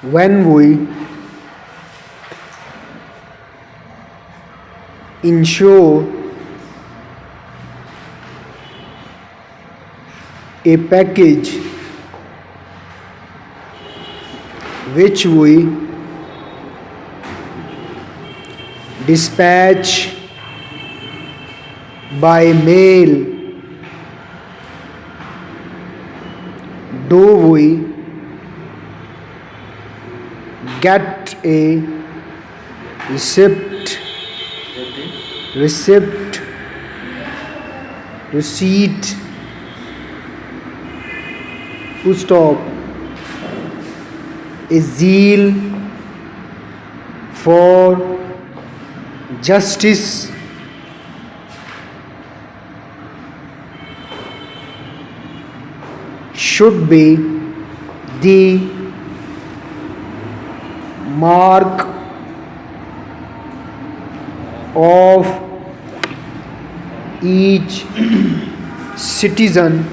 when we insure a package which we dispatch by mail, do we get a receipt receipt receipt to stop a zeal for justice should be the mark of each citizen,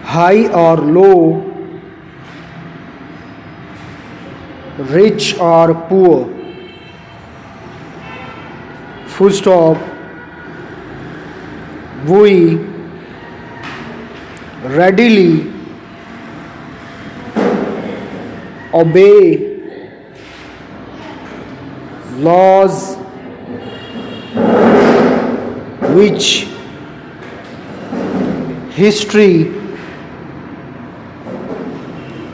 high or low, rich or poor. Full stop. We readily obey laws which history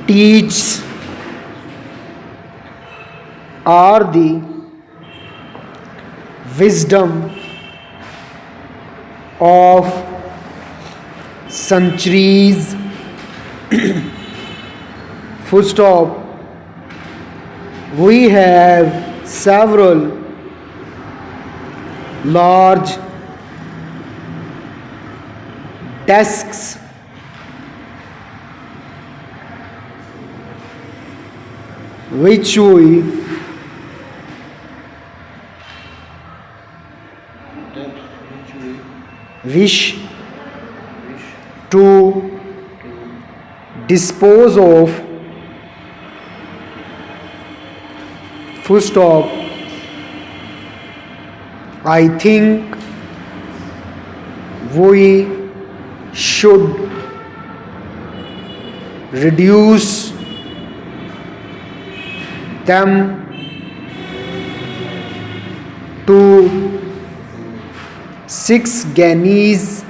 teaches are the wisdom of centuries. Full stop. We have several large desks which we wish to dispose of. Full stop. I think we should reduce them to 6 guineas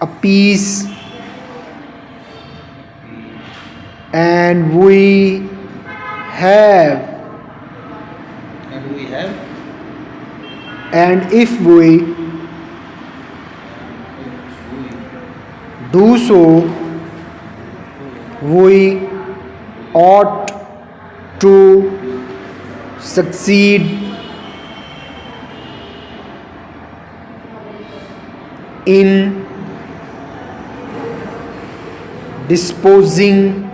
a piece, and we have and if we do so, we ought to succeed in disposing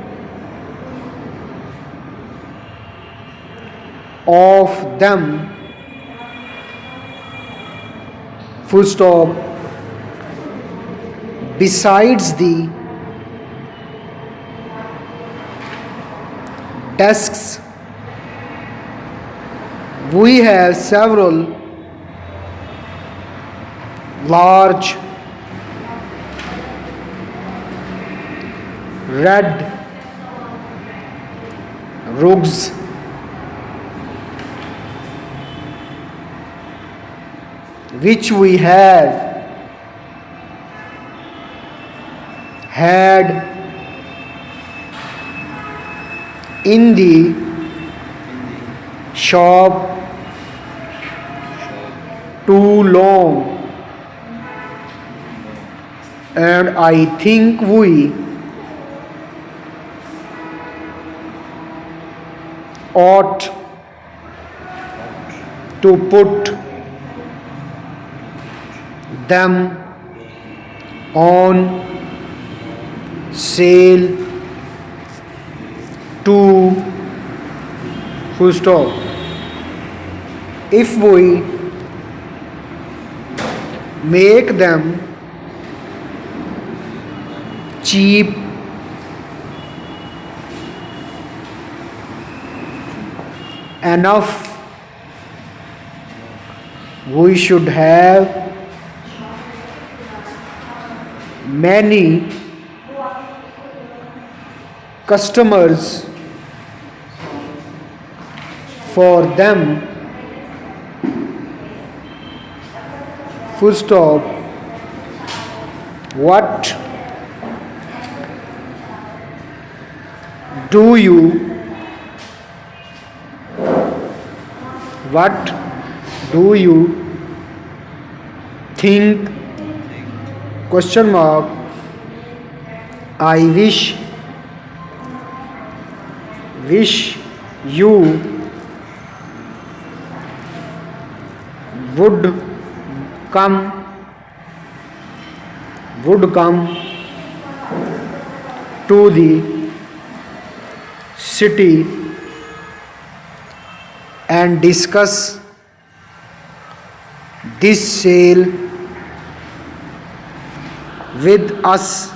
of them. Full stop. Besides the desks, we have several large red rugs which we have had in the shop too long, and I think we ought to put them on sale to. Full stop. If we make them cheap, enough. We should have many customers. For them, full stop. What do you what do you think? Question mark. I wish you would come to the city and discuss this sale with us.